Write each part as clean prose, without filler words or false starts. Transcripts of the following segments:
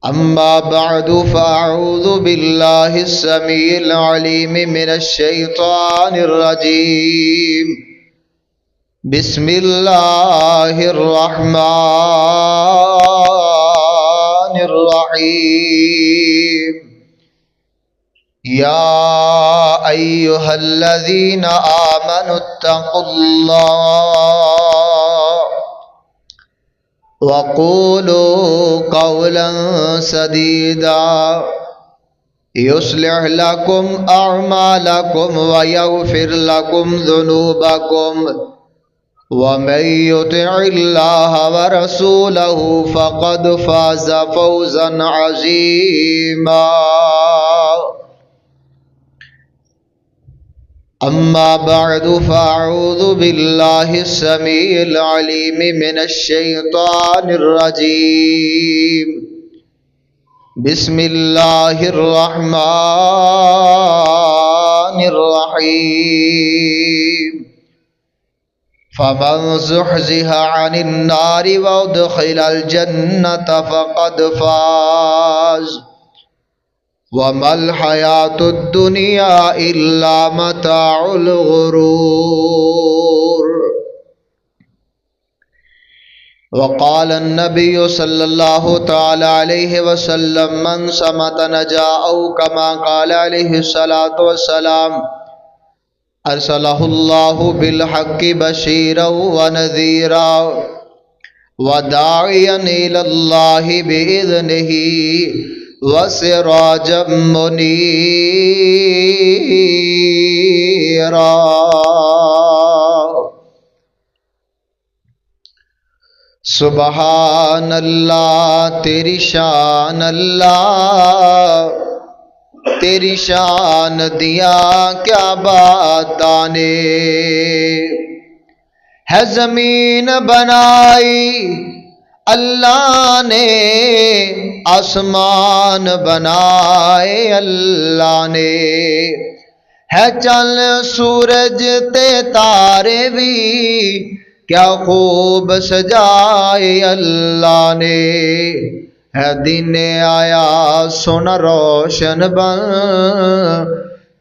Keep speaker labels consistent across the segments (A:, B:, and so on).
A: أما بعد فأعوذ بالله السميع العليم من الشيطان الرجيم. بسم الله الرحمن الرحيم. يا أيها الذين آمنوا اتقوا الله وقولوا قولا سديدا يصلح لكم أعمالكم ويغفر لكم ذنوبكم ومن يطع الله ورسوله فقد فاز فوزا عظيما. أما بعد فأعوذ بالله السميع العليم من الشيطان الرجيم. بسم الله الرحمن الرحيم. فمن زحزح عن النار وأدخل الجنة فقد فاز وما الحياة الدنيا إلا متاع الغرور. وقال النبي صلى الله تعالى عليه وسلم من صمت نجا، أو كما قال عليه الصلاة والسلام أرسله الله بالحق بشيرا ونذيرا وداعيا إلى الله بإذنه وسراجا منيرا. سبحان اللہ، تیری شان اللہ، تیری شان دیا کیا باتاں نے. ہے زمین بنائی اللہ نے، آسمان بنائے اللہ نے، ہے چل سورج تے تارے بھی کیا خوب سجائے اللہ نے. ہے دن آیا سن روشن بن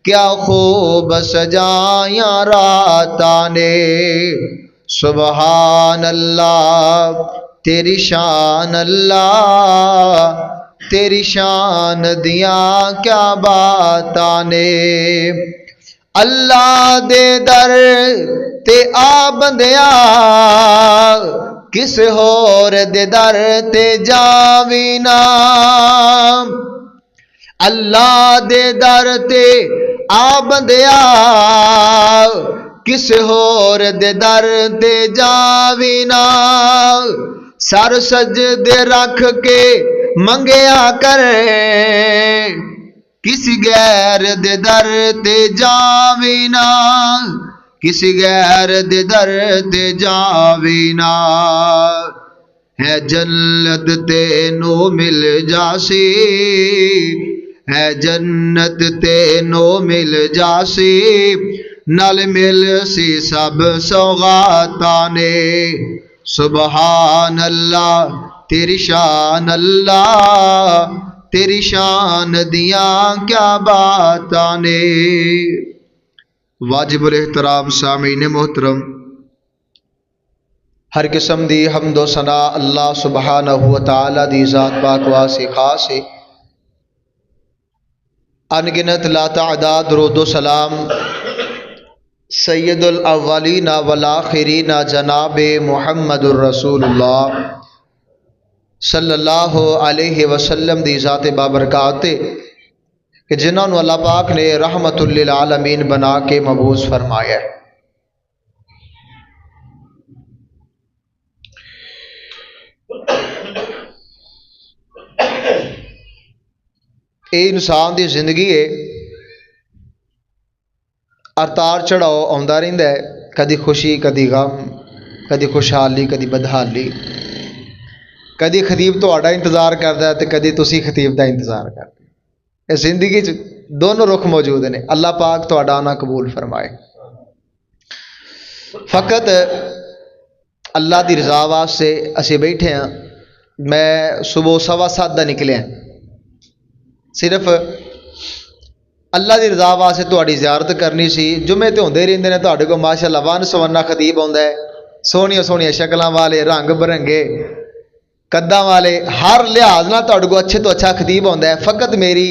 A: کیا خوب سجائیں راتاں نے. سبحان اللہ، تیری شان اللہ، تیری شان دیا کیا باتاں نے. اللہ دے در تے آ بندیا کس ہور دے در تے جاوی نا. اللہ دے در تے آ بندیا کس ہور دے در تے جاوی نا. سر سجدے رکھ کے منگیا کرے کسی غیر دے در تے جاوی نا، کسی غیر دے در تے جاوی نا. ہے جنت تینو مل جاسی، ہے جنت تینو مل جاسی، نال مل سی سب سوغاتاں نے. سبحان اللہ، تیری شان اللہ، تیری شان دیا کیا باتاں نے. واجب الاحترام سامعین محترم، ہر قسم دی حمد و ثنا اللہ سبحانہ و تعالی دی ذات پاک واسطے خاص ہے. انگنت لا تعداد درود و سلام سید الاولین والآخرین جناب محمد الرسول اللہ صلی اللہ علیہ وسلم دی ذات بابرکات کہ جنہوں نے اللہ پاک نے رحمت للعالمین بنا کے مبعوث فرمایا ہے. اے انسان دی زندگی ہے، ارتار چڑھاؤ آندا رہندا ہے، کدی خوشی کدی غم، کدی خوشحالی کدی بدحالی. کدی خطیب تہاڈا انتظار کردا ہے تے کدی تسی خطیب دا انتظار کرتے. اس زندگی دونوں رخ موجود ہیں. اللہ پاک تہاڈا آنا قبول فرمائے. فقط اللہ دی رضا واسطے اسی بیٹھے ہیں میں صبح 7:15 نکلیا صرف اللہ دی رضا واسطے تہاڈی زیارت کرنی سی. جمعے تے ہوندے رہندے نے تہاڈے کو ماشاءاللہ ون سونا خطیب آوندا ہے, سونیاں سونیاں شکلاں والے, رنگ برنگے قداں والے, ہر لحاظ نال تہاڈے کو اچھے تو اچھا خطیب آوندا ہے. فقط میری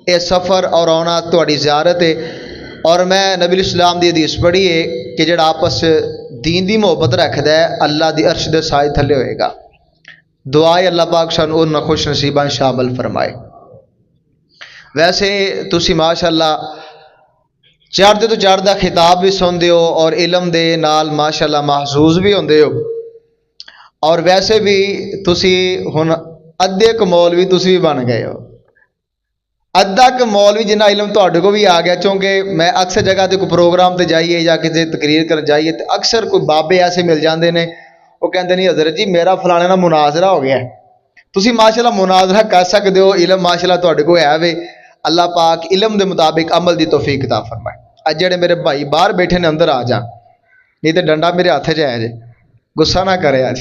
A: یہ سفر اور آنا تہاڈی زیارت ہے. اور میں نبی الاسلام دی حدیث پڑھی ہے کہ جڑا آپس دین دی محبت رکھدا ہے اللہ دی عرش دے سائے تھلے ہوئے گا. دعا ہے اللہ پاک سانوں انہاں خوش نصیباں شامل فرمائے. ویسے تسی ماشاءاللہ چڑھدے تو چڑھدا خطاب بھی سنتے ہو اور علم دے نال ماشاءاللہ محظوظ بھی ہوندے ہو, اور ویسے بھی تسی ہن ادھے ک مولوی تسی بھی بن گئے ہو. ادھا ک مولوی جنہ علم تہاڈے کو بھی آ گیا, چونکہ میں اکثر جگہ تے کوئی پروگرام تے جائیے یا کسی تقریر کر جائیے تے اکثر کوئی بابے ایسے مل جاندے نے, وہ کہندے نہیں حضرت جی میرا فلانے نال مناظرہ ہو گیا ہے. تسی ماشاءاللہ مناظرہ کر سکدے ہو, علم ماشاءاللہ تہاڈے کو ہے وے. اللہ پاک علم دے مطابق عمل دی توفیق عطا فرمائے. اج جڑے میرے بھائی باہر بیٹھے نے اندر آ جان, نہیں تے ڈنڈا میرے ہاتھ 'چ ہے جے, غصہ نہ کرے آج.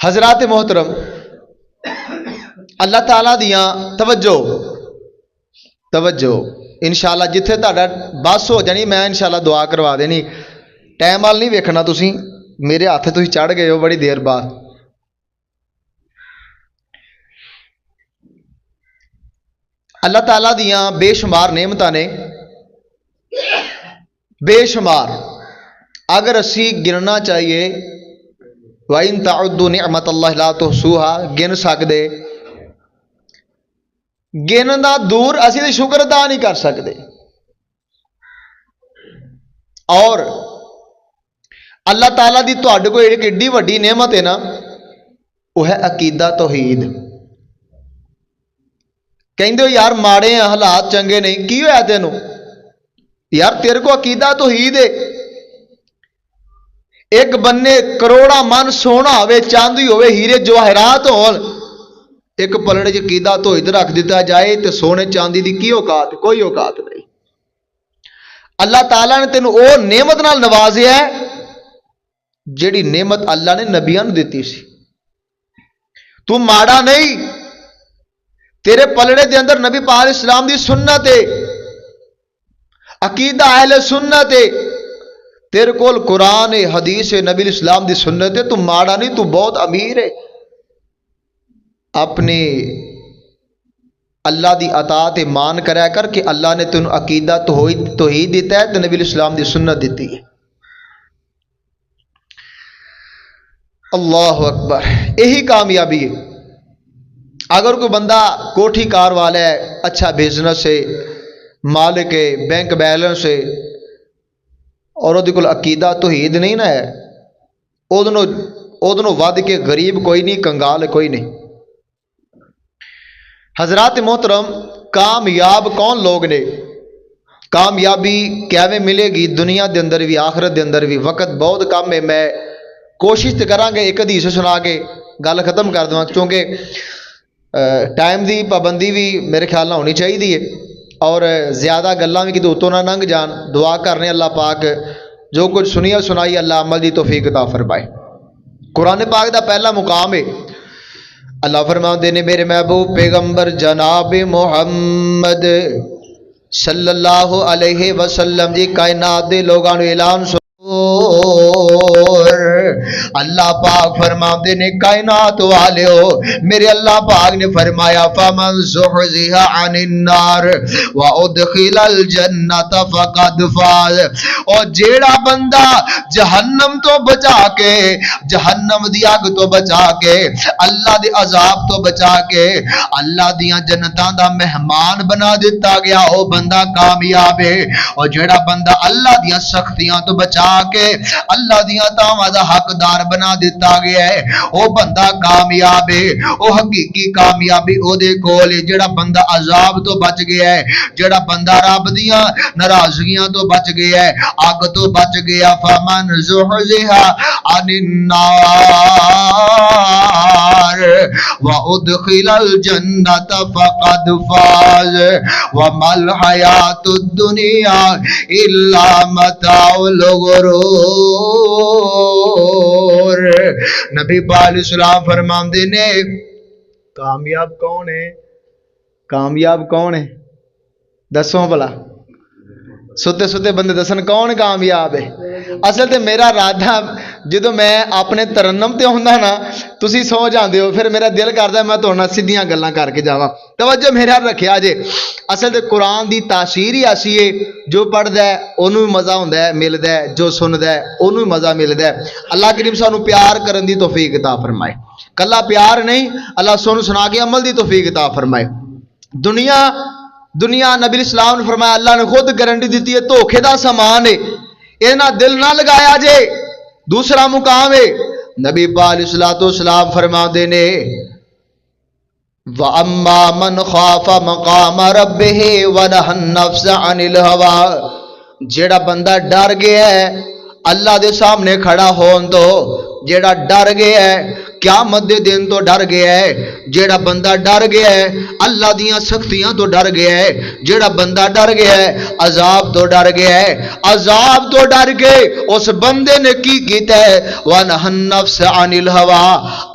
A: حضرات محترم, اللہ تعالیٰ دیاں توجہ انشاءاللہ جتھے تہاڈا بس ہو جانی میں انشاءاللہ دعا کروا دینی. ٹائم وال نہیں ویکھنا تسی, میرے ہاتھ تسی چڑھ گئے ہو بڑی دیر بعد. اللہ تعالیٰ دیاں بے شمار نعمتاں نے, بے شمار. اگر اسی گننا چاہیے وَإِن تَعُدُّوا نِعْمَةَ اللَّهِ لَا تُحْصُوهَا, گن سکدے, گننا دور اسی تے شکر ادا نہیں کر سکتے. اور اللہ تعالیٰ دی تہاڈے کو ایک ایڈی وڈی نعمت ہے نا, وہ ہے عقیدہ توحید. کہندے ہو یار ماڑے ہیں حالات چنگے نہیں, کی ہویا تینوں؟ یار تیرے کو عقیدہ توحید ہے. ایک بننے کروڑا من سونا ہوئے, چاندی ہوئے, ہیرے جواہرات ہون, ایک پلڑے چ عقیدہ توحید رکھ دیتا جائے تو سونے چاندی دی کی اوقات؟ کوئی اوقات نہیں. اللہ تعالیٰ نے تینوں او نعمت نال نوازیا ہے جیڑی نعمت اللہ نے نبیاں نوں دتی سی. تو ماڑا نہیں, تیرے پلڑے دے اندر نبی پاک علیہ السلام دی سنت ہے, عقیدہ اہل سنت ہے, تیرے کول قرآن ہے, حدیث ہے, نبی الاسلام دی سنت ہے. تو ماڑا نہیں, تو بہت امیر ہے. اپنے اللہ دی اطاعت مان کریا کر کہ اللہ نے تینوں عقیدہ توحید دیتا ہے تو نبی الاسلام دی سنت دیتی ہے. اللہ اکبر, یہی کامیابی ہے. اگر کوئی بندہ کوٹھی کار والا ہے, اچھا بزنس ہے, مالک ہے, بینک بیلنس ہے, اور وہ کول عقیدہ توحید نہیں نا ہے, ادھنوں ود کے غریب کوئی نہیں, کنگال کوئی نہیں. حضرات محترم, کامیاب کون لوگ نے؟ کامیابی کیویں ملے گی دنیا دے اندر بھی آخرت دے اندر بھی؟ وقت بہت کم ہے, میں کوشش تو کراں گے ایک حدیث سنا کے گل ختم کر دوں, کیونکہ ٹائم دی پابندی بھی میرے خیال نہ ہونی چاہیے, اور زیادہ گلاں بھی کدے اتوں نہ لنگ جان. دعا کرنے اللہ پاک جو کچھ سنیا سنائی اللہ عمل دی توفیق عطا فرمائے. قرآن پاک دا پہلا مقام ہے, اللہ فرماتے نے میرے محبوب پیغمبر جناب محمد صلی اللہ علیہ وسلم جی کائنات دے لوگاں نوں اعلان اللہ پاک فرماتے نے کائنات والےو, میرے اللہ پاک نے فرمایا فمن زحزح عن النار وادخل الجنة فقد فاز. اور جیڑا بندہ جہنم تو بچا کے, جہنم دی اگ تو بچا کے, اللہ دے عذاب تو بچا کے اللہ دیاں جنتاں دا مہمان بنا دیتا گیا, او بندہ کامیاب ہے. اور جیڑا بندہ اللہ دیاں سختیاں تو بچا کے اللہ دیاں تاواں دا حقدار بنا دیتا گیا ہے, او بندہ کامیاب ہے. او حقیقی کامیابی او دے کول ہے جڑا بندہ عذاب تو بچ گیا ہے, جڑا بندہ رب دیاں ناراضگیاں تو بچ گیا ہے, اگ تو بچ گیا. فمن زحزح عن النار وادخل الجنة فقد فاز وما الحیات الدنیا الا متاع الغرور. المغرور. نبی پاک علیہ السلام فرماندے نے کامیاب کون ہے؟ کامیاب کون ہے؟ دسو بلا ستے ستے بندے دسن کون کامیاب ہے. اصل تے میرا ارادہ جدو میں اپنے ترنم تے ہوندا نا تسی سو جاندے ہو پھر میرا دل کردا میں تہاڈے نال سیدھیاں گلاں کر کے جاواں. توجہ میرے ہاتھ رکھیا جے. اصل تے قرآن دی تاثیر ہی ایسی ہے جو پڑھدا ہے اونوں بھی مزہ ہوندا ہے ملدا ہے، جو سندا ہے اونوں بھی مزہ ملدا ہے. اللہ کریم سانوں پیار کرن دی توفیق عطا فرمائے. کلا پیار نہیں اللہ سن سنا کے عمل دی توفیق عطا فرمائے. دنیا نبی اسلام نے فرمایا اللہ نے خود گارنٹی دیتی ہے دھوکھے دا سامان ہے، اینا دل نہ لگایا جے. دوسرا مقام ہے نبی پاک علیہ الصلوۃ والسلام فرماندے نے وَأَمَّا مَنْ خَافَ مَقَامَ رَبِّهِ وَنَهَى النَّفْسَ عَنِ الْهَوَىٰ. جیڑا بندہ ڈر گیا ہے اللہ دے سامنے کھڑا ہون تو، جیڑا ڈر گیا ہے قیامت دے دن تو ڈر گیا ہے، جیڑا بندہ ڈر گیا ہے اللہ دیاں سختیاں تو ڈر گیا ہے، جیڑا بندہ ڈر گیا ہے عذاب تو ڈر گیا ہے، عذاب تو ڈر کے اس بندے نے کی کیتا ہے وَنَهَى النَّفْسَ عَنِ الْهَوَىٰ.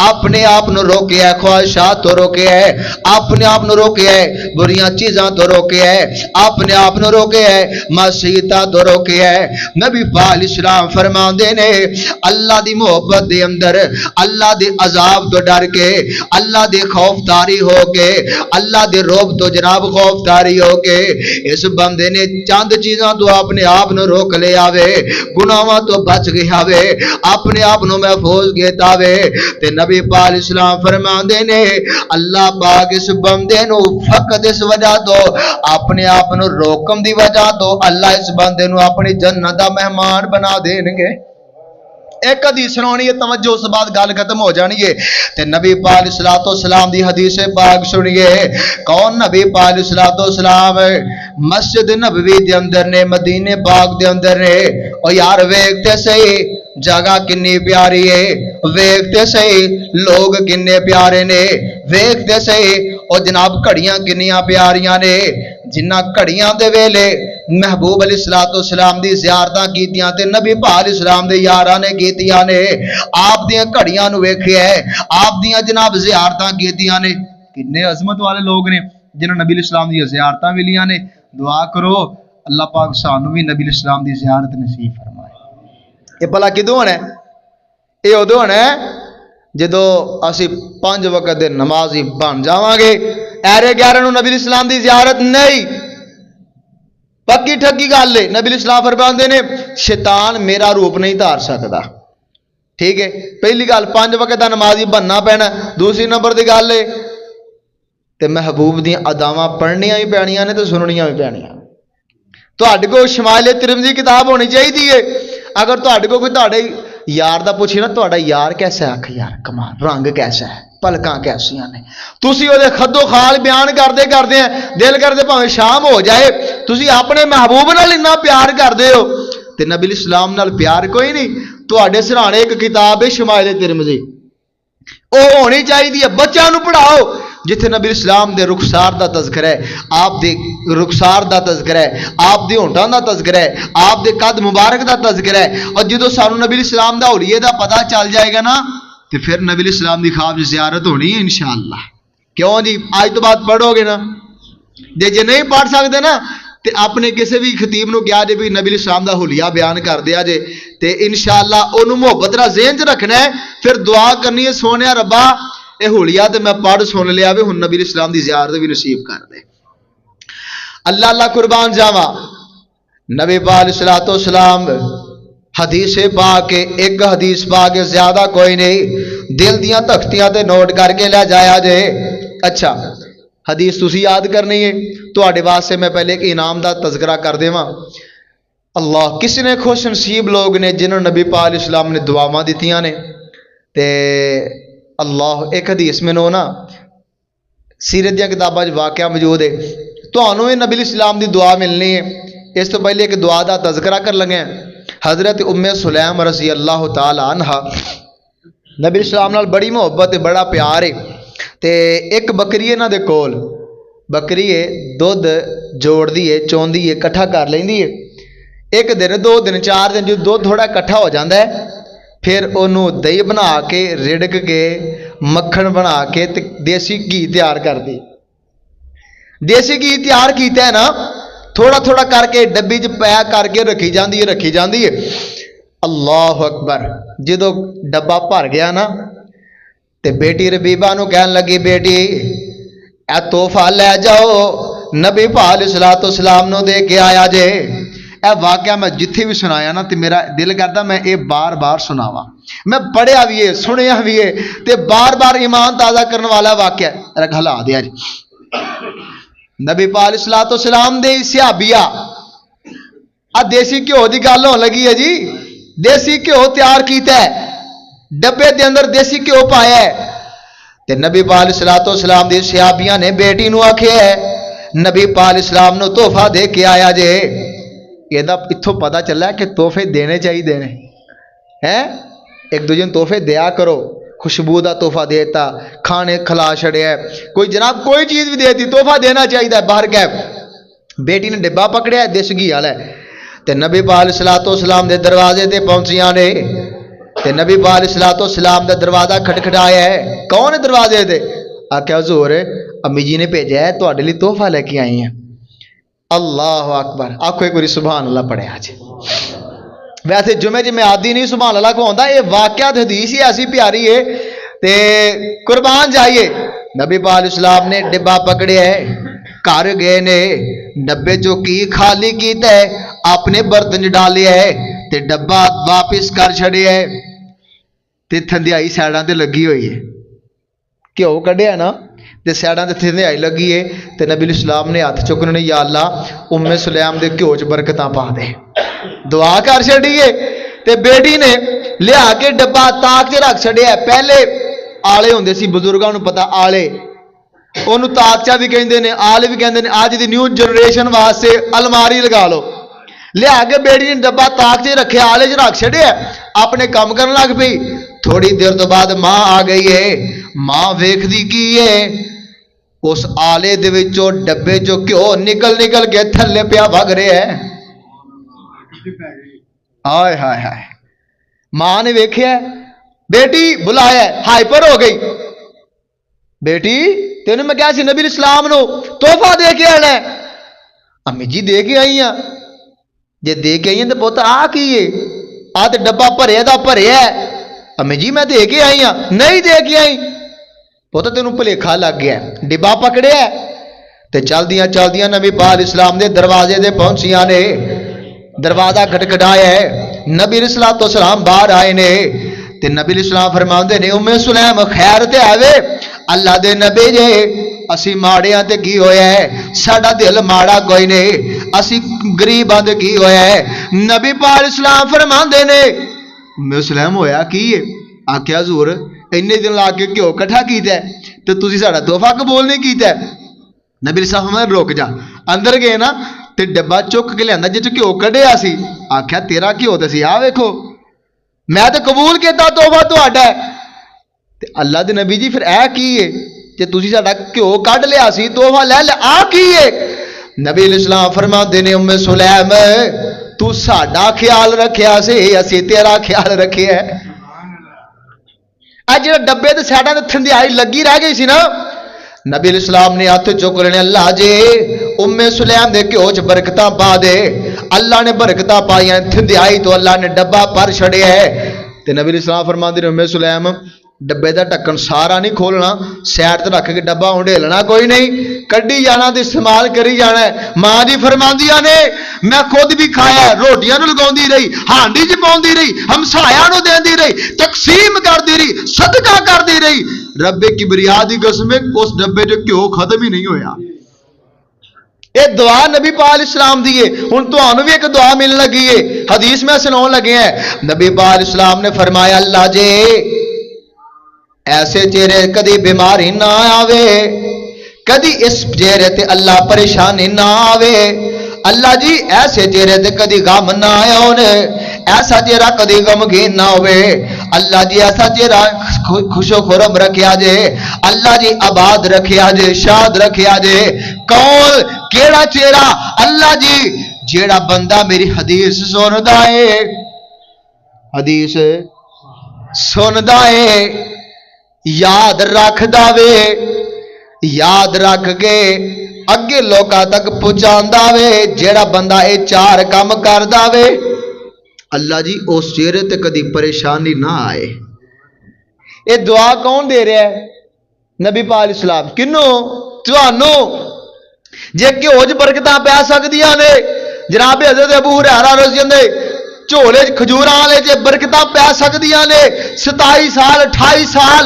A: اپنے آپ نو روکیا ہے، خواہشات تو روکیا ہے، اپنے آپ نو روکیا ہے بریاں چیزاں تو روکیا ہے، اپنے آپ نو روکیا ہے معصیتاں تو روکیا ہے. نبی پاک علیہ السلام فرماندے نے اللہ دی محبت دے اندر اللہ دے عذاب تو ڈر کے اللہ دے خوف تاری ہو کے اللہ دے روب تو جناب خوف تاری ہو کے اس بندے نے چند چیزاں تو اپنے آپ نو روک لے آوے، گناہاں تو بچ گیا آوے، اپنے آپ نو محفوظ کیتا آوے. تے نبی پاک علیہ السلام فرماندے نے اللہ پاک اس بندے نو فقط اس وجہ تو اپنے آپ نو روکم دی وجہ تو اللہ اس بندے نو اپنی جنت دا مہمان بنا دین گے. ایک حدیث سنانی ہے توجہ اس بعد گل ختم ہو جانی ہے. تے نبی پاک علیہ الصلوۃ والسلام دی حدیث پاک سنیے. کون نبی پاک علیہ الصلوۃ والسلام مسجد نبوی دے اندر نے مدینے پاک دے اندر نے او یار ویکھتے صحیح جگہ کنی پیاری ہے، ویکھتے صحیح لوگ کنے پیارے نے، ویکھتے صحیح او جناب گھڑیاں کنیاں پیاریاں نے. جنہ گھڑیاں دے ویلے محبوب علیہ الصلوۃ والسلام دی زیارتاں کیتیاں تے نبی پاک علیہ السلام دے یاراں نے کیتیاں نے، آپ دیاں گھڑیاں نو ویکھیا ہے، آپ دیاں جناب زیارتاں کیتیاں نے. کنے عظمت والے لوگ نے جنہاں نبی علیہ السلام دی زیارتاں ملیاں نے. دعا کرو اللہ پاک سانوں بھی نبی علیہ السلام دی زیارت نصیب فرمائے. یہ بھلا کدوں ہونا ہے؟ یہ ادو ہونا ہے جدو اسی 5 وقت دے نمازی بن جاواں گے. ایرے 11 نو نبی علیہ السلام دی زیارت نہیں، پکی ٹھکی گل ہے. نبی علیہ السلام فرماندے نے شیطان میرا روپ نہیں دھار سکتا. ٹھیک ہے، پہلی گل 5 وقت دا نمازی بننا پینا. دوسری نمبر دی گل ہے تے محبوب دی اداواں پڑھنیاں بھی پینیاں نے تے سننیاں بھی پینیاں. تہاڈے کول شمائل ترمذی کتاب ہونی چاہیے. اگر تہاڈے کول کوئی تہاڈے یار دا پوچھے نا تہاڈا یار کیسا ہے، آکھ یار کمال، رنگ کیسا ہے، پلکاں کیسیاں نے، تسی او دے خد و خال بیان کردے کردے ہیں دل کردے بھاویں شام ہو جائے تسی اپنے محبوب نال اتنا پیار کردے ہو تے نبی علیہ السلام نال پیار کوئی نہیں. تہاڈے سرانے ایک کتاب ہے شمائل ترمذی، او ہونی چاہیے. بچیاں نو پڑھاؤ جتھے نبی اسلام دے رخسار دا تذکرہ ہے، آپ دے رخسار دا تذکرہ ہے، آپ دے ہونٹاں دا تذکرہ ہے، آپ دے قد مبارک دا تذکرہ ہے. اور جدو سانو نبی اسلام دا اولیے دا پتہ چل جائے گا نا تو پھر نبی اسلام دی خواب زیارت ہونی ہے انشاءاللہ. کیوں جی؟ آج تو بات پڑھو گے نا. جے نہیں پڑھ سکتے نا تے اپنے کسی بھی خطیب نو کیا جے بھی نبی اسلام دا حلیہ بیان کر دیا جے تے انشاءاللہ انہوں محبت را ذہن چ رکھنا ہے. پھر دعا کرنی ہے سونے ربا اے حلیہ تے میں پڑھ سن لیا وے ہن نبی اسلام دی زیارت بھی نصیب کر دے. اللہ اللہ قربان جاواں. نبی پاک علیہ الصلوۃ والسلام حدیث پاک ایک حدیث پاک زیادہ کوئی نہیں، دل دیاں تختیاں تے نوٹ کر کے لے جایا جے. اچھا حدیث تسی یاد کرنی ہے. تواڈے واسطے میں پہلے ایک انعام دا تذکرہ کر دیواں. اللہ کسی نے خوش نصیب لوگ نے جنہوں نبی پاک علیہ السلام نے دعاواں دتیاں نے تے اللہ ایک حدیث میں نو نا سیرت دیاں کتاباں واقعہ موجود ہے. تانوں یہ نبی السلام دی دعا ملنی ہے. اس تو پہلے ایک دعا دا تذکرہ کر لگے. حضرت ام سلیم رضی اللہ تعالی عنہ نبی السلام نال بڑی محبت ہے، بڑا پیار ہے. تے ایک بکری ہے نا دے کول، بکری ہے دودھ جوڑ دی ہے چوندی ہے کٹھا کر لیندی ہے. ایک دن 2 دن 4 دن جو دودھ تھوڑا کٹھا ہو جاتا ہے پھر انہوں دہی بنا کے رڑک کے مکھن بنا کے دیسی گھی تیار کر دی. دیسی گھی تیار کیتا ہے نا تھوڑا تھوڑا کر کے ڈبی چ پیک کر کے رکھی جاندی ہے. اللہ اکبر جدو ڈبا بھر گیا نا تے بیٹی ربیبہ نو کہن لگی بیٹی اے تحفہ لے جاؤ نبی پاک علیہ الصلوۃ والسلام نو دے کے آیا جے. اے واقعہ میں جتھے بھی سنایا نا تے میرا دل کرتا میں اے بار بار سناواں. میں پڑھیا بھی ہے سنیا بھی ہے تے بار بار ایمان تازہ کرنے والا واقعہ رکھ ہلا دیا جی. نبی پاک علیہ الصلوۃ والسلام دے صحابیہ دیسی گھیو دی گل ہون لگی ہے جی. دیسی گھیو تیار کیتا ہے ڈبے دے اندر دیسی گھیو پایا ہے تے نبی پاک علیہ الصلوۃ والسلام دی صحابیاں نے بیٹی نو آکھیا ہے نبی پاک علیہ السلام نو تحفہ دے کے آیا جے. یہ اتوں پتہ چلا کہ تحفے دینے چاہیے ہیں. ایک دوجے نوں تحفے دیا کرو. خوشبو کا تحفہ دیتا کھانے کھلا چھڑیا کوئی جناب کوئی چیز بھی دیتی تحفہ دینا چاہیے. باہر گئے بیٹی نے ڈبا پکڑیا دیسی گھی والا تے نبی پاک علیہ الصلوۃ والسلام دے دروازے تے پہنچیاں نے تے نبی پاک علیہ الصلوۃ والسلام دا دروازہ کھٹکھٹایا ہے. کون ہے دروازے تے؟ آکھیا حضور امی جی نے بھیجا ہے تہاڈے لئی تحفہ لے کے آئی ہیں. اللہ اکبر آکھو ایک باری سبحان اللہ پڑھے آج. ویسے جمعے میں آدھی نہیں سبحان اللہ کو آتا. یہ واقعات حدیث ہی ایسی پیاری ہے تے قربان جائیے. نبی پاک علیہ السلام نے ڈبا پکڑیا ہے گھر گئے نے ڈبے جو کی خالی کیتا ہے اپنے برتن ڈالیا ہے تے ڈبا واپس کر چھڑیا ہے تے تھندیائی سائڈاں تے لگی ہوئی ہے. گھیو کڈیا نا تے سائڈاں تے تھندیائی لگی ہے تے نبی علیہ السلام نے ہاتھ چکنے نے یا اللہ ام سلیم دے گھیو چ برکتاں پا دے. دعا کر چھڑیے تے بیٹی نے لیا کے ڈبا تاک چ رکھ چھڑیا. پہلے آلے ہوندے سی بزرگاں نوں پتہ آلے انہوں تاکچا بھی کہندے نے آلے بھی کہندے نے. اج دی نیو جنریشن واسطے الماری لگا لو. لیا کے بیٹی نے ڈبا تاک چ رکھیا آلے چ رکھ چھڑیا اپنے کام کرن لگ پئی. تھوڑی دیر تو بعد ماں آ گئی ہے. ماں ویکھدی کی ہے اس آلے دے وچوں ڈبے چوں گھیو نکل نکل کے تھلے پیا وگ رہا ہے. ہائے ہائے ہائے. ماں نے ویکھیا بیٹی بلایا ہائپر ہو گئی. بیٹی تینوں میں کیا سی نبی اسلام نو تحفہ دے کے آنا ہے. امی جی دے کے آئی ہیں. جے دے کے آئی ہیں تو پوت آ کی ہے آ تے ڈبا بھریا دا بھریا ہے. امی جی میں دے کے آئی ہاں. نہیں دے کے آئی پوت تینوں بھلیکھا لگ گیا. ڈبا پکڑیا تے چلدیاں چلدیاں نبی پاک علیہ السلام دے دروازے دے پہنچیاں نے. دروازہ کھٹکھٹایا ہے نبی علیہ الصلوۃ والسلام باہر آئے نے تے نبی علیہ السلام فرماندے نے ام سلیم خیر تے آوے اللہ دے نبی جے اسی ماڑیاں تے کی ہویا ہے ساڈا دل ماڑا کوئی نہیں اسی غریباں تے کی ہویا ہے. نبی پاک علیہ السلام فرماندے نے ام سلیم ہویا کی ہے؟ آکھیا حضور اینے دن لا کے گھیو کٹھا کیتا ہے تے تسی ساڈا تحفہ قبول نہیں کیتا ہے. نبی علیہ السلام فرمایا رک جا. اندر گئے نا تے ڈبا چک کے لیندا جے گھیو کڈیا سی. آکھیا تیرا گھیو تے سی آ ویکھو میں تے قبول کیتا تحفہ تہاڈا ہے. تے اللہ دے نبی جی پھر اے کی ہے جے تسی ساڈا گھیو کڈ لیا سی تحفہ لے لے آ کی ہے؟ نبی علیہ السلام فرماندے نے ام سلیم تو ساڈا خیال رکھیا سی اسی تیرا خیال رکھیا ہے. اج جڑا ڈبے تے سائڈاں تے تھندیائی لگی رہ گئی سی نا نبی علیہ السلام نے ہاتھ چک لینے اللہ جی ام سلیم دے گھیو چ برکتاں پا دے. اللہ نے برکتاں پائیاں تھندیائی تو اللہ نے ڈبا پر چھڑیا ہے. تے نبی علیہ السلام فرماندے نے ام سلیم ڈبے دا ڈھکن سارا نہیں کھولنا سائڈ تے رکھ کے ڈبا ہنڈیلنا کوئی نہیں کڈی جانا تے استعمال کری جانا ہے. ماں جی فرماندیاں نے میں خود بھی کھایا روٹیاں نوں لگاوندی رہی ہانڈی چ پاوندی رہی ہمسایاں نوں دیندی رہی تقسیم کردی رہی صدقہ کردی رہی. رب کبریا دی قسم اس ڈبے چ گھیو ختم ہی نہیں ہویا. یہ دعا نبی پاک علیہ السلام دی ہے. ہن تانوں بھی ایک دعا ملن لگی ہے حدیث میں سناون لگے ہیں. نبی پاک علیہ السلام نے فرمایا اللہ جی ایسے چہرے کدی بیماری نہ آوے کدی اس چہرے تے اللہ پریشانی نہ آوے. اللہ جی ایسے چہرے تے کدی غم نہ آیا ہونے ایسا چہرہ کدی غمگین نہ ہوئے. اللہ جی ایسا چہرہ خوش و خرم رکھیا جے. اللہ جی آباد رکھیا جے شاد رکھیا جے. کون کیڑا چہرہ؟ اللہ جی جیڑا بندہ میری حدیث سندا ہے، حدیث سندا ہے، یاد رکھدا وے، یاد رکھ کے اگے لوکاں تک پہنچاندا وے، جیڑا بندہ اے چار کام کردا وے، اللہ جی اس چہرے تے کدی پریشانی نہ آئے۔ اے دعا کون دے رہا ہے؟ نبی پاک علیہ السلام۔ کنوں؟ تانوں۔ جے کہ ہوج برکتاں پہ سکدیاں نے، جناب حضرت ابو ہریرہ رضی اللہ عنہ جھولے کھجوراں والے جے برکتاں پہ سکدیاں نے، 27 سال 28 سال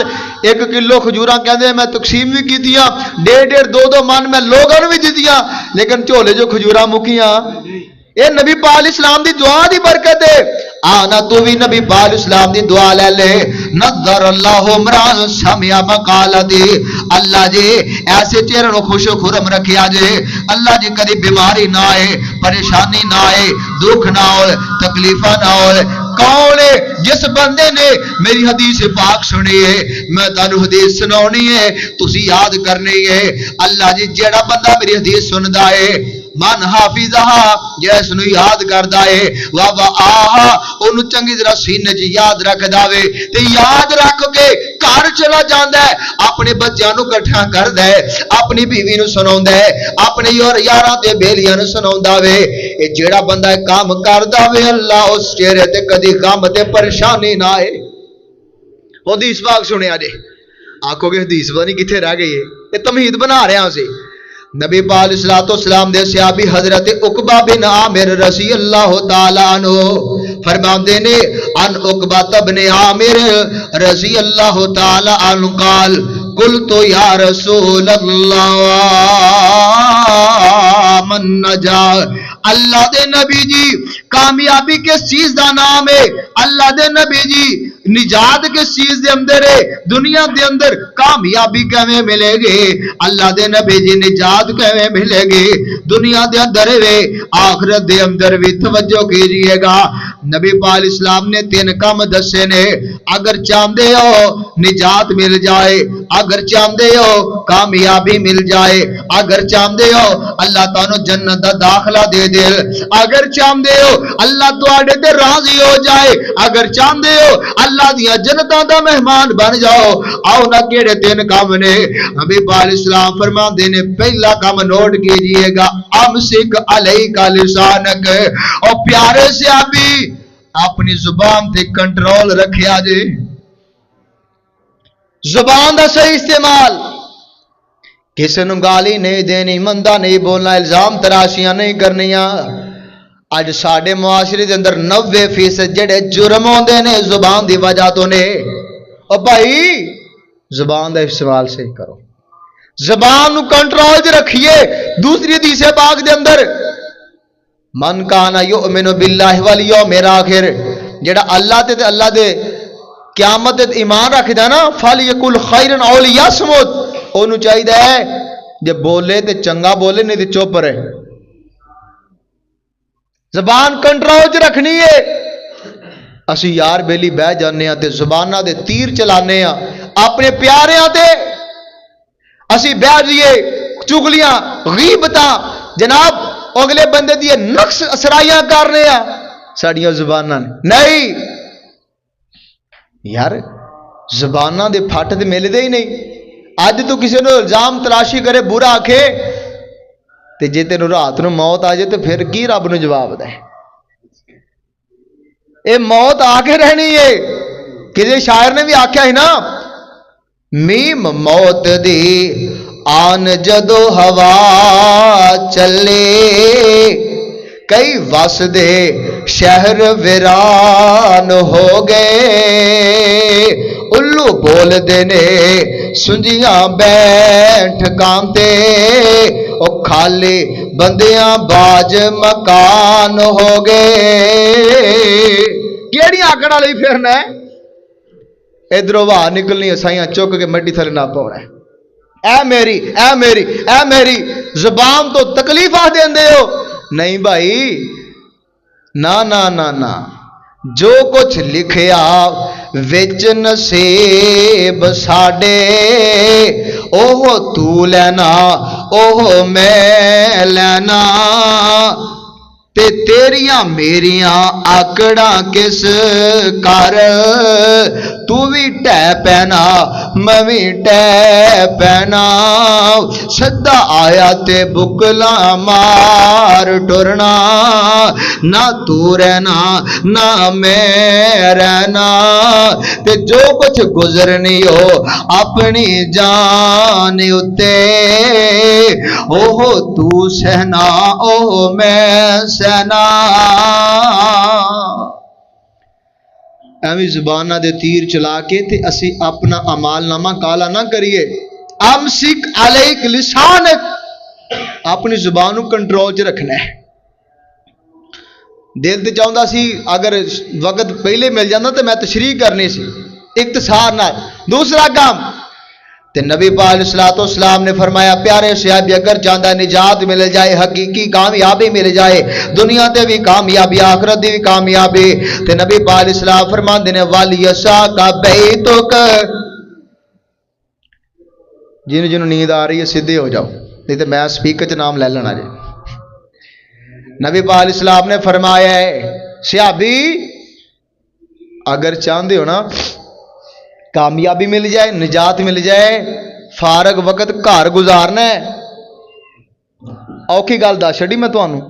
A: 1 کلو کھجوراں کہندے میں تقسیم بھی کیتیاں، 1.5 2 من میں لوگوں بھی دتیاں، لیکن جھولے جو کھجوراں مکیاں۔ اے نبی پاک علیہ السلام دی دعا دی برکت ہے۔ آنا تو بھی نبی پاک علیہ السلام دی دعا لے لے، نظر اللہ عمران سمع مقالتی، اللہ جی ایسے چہرے نو خوش و خرم رکھیا جے، اللہ جی کدی بیماری نہ آئے، پریشانی نہ آئے، دکھ نہ ہو، تکلیفاں نہ ہو۔ کون ہے؟ جس بندے نے میری حدیث پاک سنی ہے، میں تانوں حدیث سناونی ہے، تسی یاد کرنی ہے۔ اللہ جی جیڑا بندہ میری حدیث سندا ہے، من حافظہا، جیس نو یاد کردا ہے، وآہا اونوں چنگی طرح سینے چ یاد رکھدا وے، تے یاد رکھ کے گھر چلا جاندا ہے، اپنے بچیاں نو کٹھا کردا ہے، اپنی بیوی نو سناوندا ہے، اپنے یاراں تے بیلیاں نو سناوندا وے۔ اے جیڑا بندہ کام کردا وے، اللہ اس چہرے تے کدی غم تے پریشانی نہ آئے۔ حدیث پاک سنیا جے، آکھو گے حدیث پتہ نہیں کتھے رہ گئی ہے، یہ تمہید بنا رہے ہیں اسے۔ نبی پاک علیہ السلام دے صحابی حضرت عقبہ بن عامر رضی اللہ تعالی عنہ فرماندے نے، ان عقبہ بن عامر رضی اللہ تعالی عنہ قال قلت یا رسول اللہ من نجا، اللہ دے نبی جی کامیابی کس چیز دا نام ہے؟ اللہ دے نبی جی نجات کس چیز دے اندر ہے؟ دنیا دے اندر کامیابی کیویں ملے گی؟ اللہ دے نبی جی نجات کیویں ملے گی؟ دنیا دے اندر وے آخرت دے اندر بھی توجہ کیجئے گا۔ نبی پاک علیہ السلام نے 3 کام دسے نے، اگر چاہندے ہو نجات مل جائے، اگر چاہندے ہو کامیابی مل جائے، اگر چاہندے ہو اللہ تعالیٰ جنت دا داخلہ دے دے، اگر چاہندے ہو اللہ تواڈے تے راضی ہو جائے، اگر چاہندے ہو اللہ دیا جنتاں دا مہمان بن جاؤ، آؤ نہ کیڑے 3 کام نے؟ نبی پاک علیہ السلام فرماندے نے پہلا کام نوٹ کیجئے گا، امسک علیک لسانک، اور پیارے سے ابھی اپنی زبان تے کنٹرول رکھیا جے، زبان دا صحیح استعمال، کسی نو گالی نہیں دینی، مندہ نہیں بولنا، الزام تراشیاں نہیں کرنیاں۔ اج ساڈے معاشرے دے اندر 90% جڑے جرم ہوندے نے زبان دی وجہ تو نے۔ او بھائی زبان دا استعمال صحیح کرو، زبان نو کنٹرول وچ رکھیے۔ دوسری حدیث پاک دے اندر من کان یؤمن باللہ والیوم الآخر، جڑا اللہ تے اللہ دے قیامت تے ایمان رکھدا نا، فلیقل خیرا او لیصمت، اونوں چاہیدا ہے جے بولے تے چنگا بولے، نہیں تے چپ رہے۔ زبان کنٹرول وچ رکھنی ہے۔ اسی یار بیلی بہ جانے ہاں تے زباناں دے تیر چلانے ہاں اپنے پیاریاں تے، اسی بہ جائیے چگلیاں غیبتاں جناب اگلے بندے دی نقص اسرائیاں کرنے ہاں ساڈیاں زباناں نہیں یار، زباناں دے پھٹ تے ملدے ہی نہیں۔ اج تو کسی نو الزام تلاشی کرے برا آکھے تے جے تینوں رات نو موت آ جائے تو پھر کی رب نو جواب دے؟ اے موت آ کے رہنی ہے۔ کسی شاعر نے بھی آکھیا ہے نا، میم موت دی آن جدو ہوا چلے، کئی وس دے شہر ویران ہو گئے، الو بول دینے سنجیاں بیٹھ کانتے، او خالی بندیاں باج مکان ہو گئے۔ کیڑی آکڑا لئی پھرنا ہے؟ ادھر واہ نکلنی اسائیاں چک کے مٹی تھلے نہ پاؤنا ہے۔ اے میری اے میری اے میری زبان تو تکلیفاں دیندے ہو؟ نہیں بھائی، نا نا نا نا، جو کچھ لکھیا وچ نصیب ساڈے، اوہ تو لینا اوہ میں لینا، تے تیریاں میریاں آکڑاں کس کر تو بھی ٹہ پینا میں بھی ٹہ پینا سدا آیا تے بکلا مار ٹرنا نہ تو رہنا نہ میں رہنا تے جو کچھ گزرنی ہو اپنی جان اتے اوہ تو سہنا اوہ میں سہنا ایویں زبانہ دے تیر چلا کے تے اسی اپنا اعمال نامہ کالا نہ کریے امسک علیک لسانک اپنی زبان کو کنٹرول چ رکھنا ہے دل تے چاہتا سی اگر وقت پہلے مل جاتا تو میں تشریح کرنی سی اختصار نہ دوسرا کام تے نبی پاک علیہ السلام نے فرمایا پیارے صحابی اگر چاہتا نجات مل جائے حقیقی کامیابی مل جائے دنیا تے بھی کامیابی آخرت دی بھی کامیابی تے نبی پاک علیہ السلام فرماندے نے والیسا کا بیتک جنہوں نیند آ رہی ہے سیدھے ہو جاؤ نہیں تو میں سپیکر چ نام لے لینا جی نبی پاک علیہ السلام نے فرمایا ہے صحابی اگر چاہتے ہو نا کامیابی مل جائے نجات مل جائے فارغ وقت گھر گزارنا ہے اوکھی گل دس چڑی میں تمہوں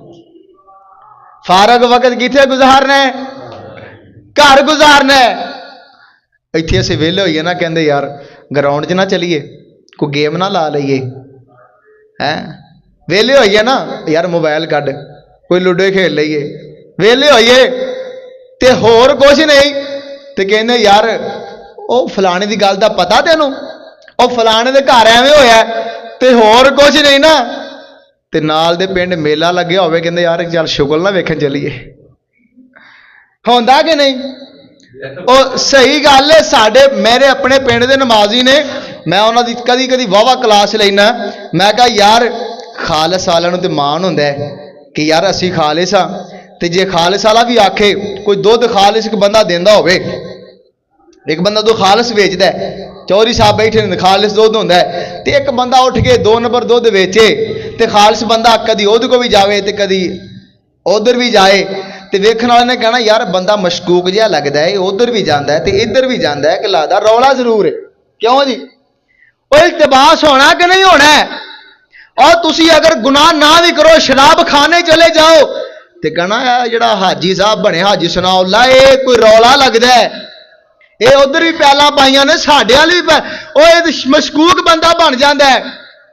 A: فارغ وقت کتنے گزارنا ہے گھر گزارنا ہے اتنے اسی ویلے ہوئیے نا کہندے یار گراؤنڈ چ نہ چلیے کوئی گیم نہ لا لئیے ویلے ہوئیے نا یار موبائل کڈ کوئی لوڈو کھیل لئیے ویلے ہوئیے تے ہور کچھ نہیں تے کہندے یار او فلانے دی گل دا پتا تینوں او فلانے دے گھر ایویں ہویا تے ہور کچھ نہیں نا تے نال دے پنڈ میلہ لگیا ہوئے کہندے یار چل شغل نہ ویکھن چلیے ہوندا کہ نہیں او صحیح گل ہے ساڈے میرے اپنے پنڈ دے نمازی نے میں انہاں دی کدی کدی واہ کلاس لینا میں کہا یار خالص والے نوں تے مان ہوندا ہے کہ یار اسی خالص ہاں تے جے خالص والا بھی آکھے کوئی دودھ خالص ایک بندہ دیندا ہوئے ایک بندہ دو خالص ویچتا ہے چوری صاحب بیٹھے خالص دودھ ہوندا ہے تے ایک بندہ اٹھ کے 2 نمبر دودھ ویچے تے خالص بندہ کدی ادھر کو بھی جاوے تے کدی ادھر بھی جائے تے ویکھن والے نے کہنا یار بندہ مشکوک جہا لگتا ہے ادھر بھی جاندا ہے تے ادھر بھی جاندا ہے کہ لگدا رولا ضرور ہے کیوں جی وہ التباس ہونا کہ نہیں ہونا ہے اور تسی اگر گناہ نہ بھی کرو شراب کھانے چلے جاؤ تے کہنا جڑا حاجی صاحب بنے حاجی ثناء اللہ اے کوئی رولا لگدا ہے اے ادھر بھی پیالہ پائیاں نے ساڈے والی بھی مشکوک بندہ بن جاندا ہے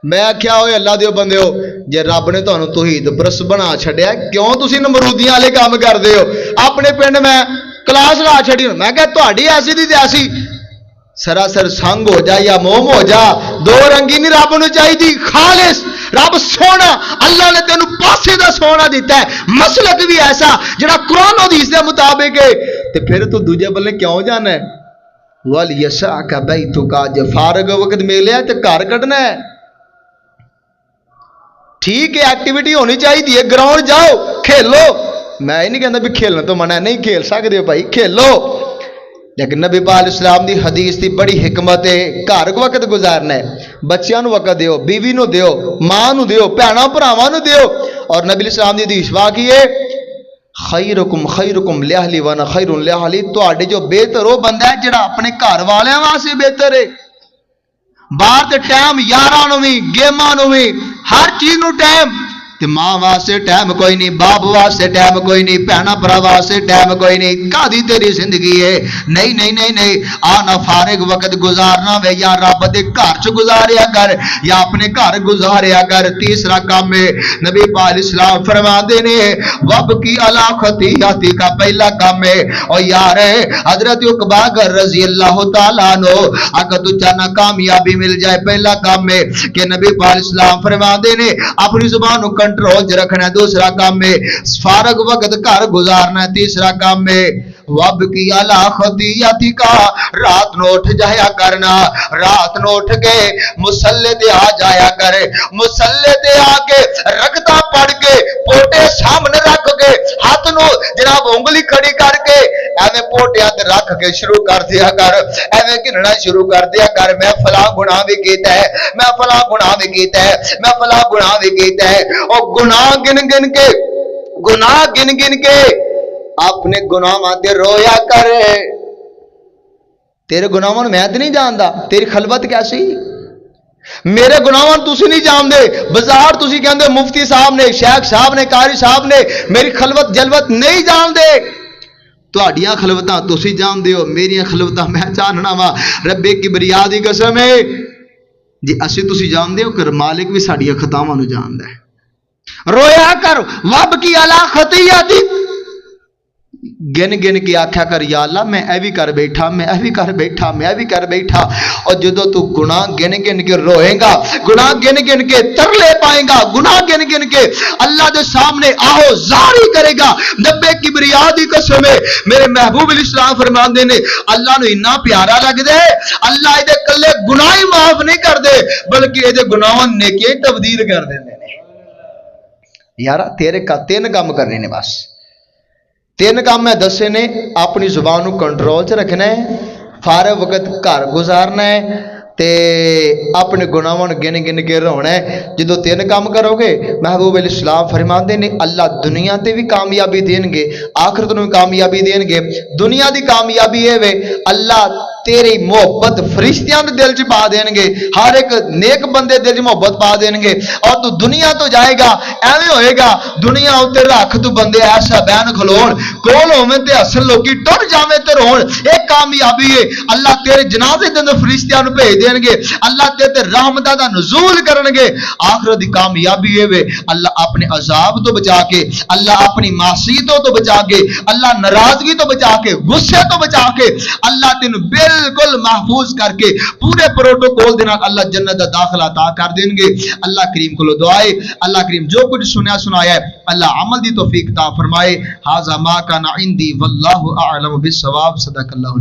A: میں آخیا ہوئے اللہ دیو بندے ہو جے رب نے تمہیں توحید پرست بنا چھڈیا کیوں تسی نمرودیاں والے کام کردے ہو اپنے پنڈ میں کلاس لا چھڈی میں کہ تہاڈی ایسی دی تے ایسی سراسر سنگ ہو جا یا موم ہو جا دو رنگی نہیں رب نو چاہیے خالص رب سونا اللہ نے تینوں پاسے دا سونا دیتا ہے مسلک بھی ایسا جڑا قرآن و حدیث دے مطابق ہے تے پھر تو دوجے بلے کیوں جانا ہے وَلْيَسَعْكَ بَيْتُكَ جے فارغ وقت ملیا تے گھر کڈنا ہے ٹھیک ہے ایکٹیویٹی ہونی چاہیے گراؤنڈ جاؤ کھیلو میں ہی نہیں کہتا بھی کھیلنا تو منع نہیں کھیل سکتے ہو بھائی کھیلو لیکن نبی پاک علیہ السلام دی حدیث دی بڑی حکمت ہے گھر وقت گزارنا ہے بچیاں نو وقت دیو بیوی نو دیو ماں نو دیو بھیناں بھراواں نو دیو اور نبی علیہ السلام دی حدیث واقعی ہے خیرکم خیرکم لہلی وانا خیر لہلی تواڈے جو بہتر وہ بندہ ہے جڑا اپنے گھر والیاں واسطے بہتر ہے باہر تے ٹائم یاراں نو وی گیماں نو وی ہر چیز نو ٹائم تے ماں واسطے ٹائم کوئی نہیں باپ واسطے ٹائم کوئی نہیں بھیناں بھرا واسطے ٹائم کوئی نہیں کادی تیری زندگی ہے نہیں نہیں نہیں نہیں آنا فارغ وقت گزارنا وے یا رب دے گھر چ گزاریا کر یا اپنے گھر گزاریا کر تیسرا کام ہے نبی پاک علیہ السلام فرماتے نے وب کی علی خطیئتی کا پہلا کام ہے او یار حضرت عقبہ رضی اللہ تعالیٰ عنہ اگر تو چاہنا کامیابی مل جائے پہلا کام ہے کہ نبی پاک علیہ السلام فرماتے نے اپنی زبان کو کنٹرول رکھنا ہے دوسرا کام ہے فارغ وقت گھر گزارنا ہے تیسرا کام ہے وب کی علی خطیئتی کا رات نو اٹھ جایا کرنا رات نو اٹھ کے مصلی تے آ جایا کرے مصلی تے آ کے رکعتاں پڑھ کے پوٹے سامنے رکھ کے ہاتھ نو جناب انگلی کھڑی کر کے ایویں پوٹیاں تے رکھ کے شروع کر دیا کر ایویں گننا شروع کر دیا کر میں فلاں گناہ بھی کیتا ہے میں فلاں گناہ بھی کیتا ہے میں فلاں گناہ بھی کیتا ہے او گناہ گن گن کے گناہ گن گن کے اپنے گناہاں تے رویا کر. تیرے گناہاں میں تے نہیں جاندا, تیری خلوت کیسی؟ میرے گناہاں تسی نہیں جاندے, بازار تسی کہندے مفتی صاحب نے, شیخ صاحب نے, قاری صاحب نے میری خلوت جلوت نہیں جاندے. تہاڈیاں خلوتاں تسی جاندے ہو, میریاں خلوتاں میں جاننا وا. رب کبریا دی قسم ہے جی اسی تسی جاندے ہو کر مالک بھی ساڈیاں خطاواں نو جاندا ہے. رویا کر وب کی علا خطیئتی, گن گن کے آکھیا کر یا اللہ میں اے بھی کر بیٹھا, میں اے بھی کر بیٹھا, میں اے بھی کر بیٹھا. اور جدو تو گناہ گن گن کے روئے گا, گناہ گن گن کے ترلے پائیں گا, گناہ گن گن کے اللہ دے سامنے آہو زاری کرے گا, نبے کبریا دی قسم ہے میرے محبوب علیہ السلام فرماندے نے اللہ نو اتنا پیارا لگ دے, اللہ دے کلے گناہ ہی معاف نہیں کر دے بلکہ دے گناہاں نیکیاں تبدیل کر دے. یارا تیرے کا تین کام کرنے نے, بس تین کام میں دسے نے. اپنی زبان کو کنٹرول چ رکھنا ہے, فارغ وقت گھر گزارنا ہے, تے اپنے گناہاں گن گن کے رونا ہے. جدو تین کام کرو گے محبوب علیہ السلام فرماندے نے اللہ دنیا تے بھی کامیابی دین گے, آخرت میں کامیابی دین گے. دنیا دی کامیابی ہے وے اللہ تیری محبت فرشتیاں دے دل چ پا دین گے, ہر ایک نیک بندے دل چ محبت پا دین گے. اور تو دنیا تو جائے گا ایویں ہوئے گا دنیا اتنے رکھ تو بندے ایسا بین کھلون کول ہوویں تے اصل لوکی ٹر جاویں تے رون. ایک کامیابی ہے اللہ تیرے جنازے دے اندر فرشتیاں نو بھیج دین گے, اللہ تے رحمتاں دا نزول کرن گے. آخرت دی کامیابی ہے وے اللہ اپنے عذاب تو بچا کے, اللہ اپنی معصیتوں تو بچا کے, اللہ ناراضگی تو بچا کے, غصے تو بچا کے, اللہ تینوں بالکل محفوظ کر کے پورے پروٹوکول دے نال اللہ جنت دا داخلہ عطا کر دین گے. اللہ کریم کو دعائے اللہ کریم جو کچھ سنیا سنایا ہے اللہ عمل دی توفیق عطا فرمائے. ھذا ما کان عندی واللہ اعلم بالصواب. صدق اللہ.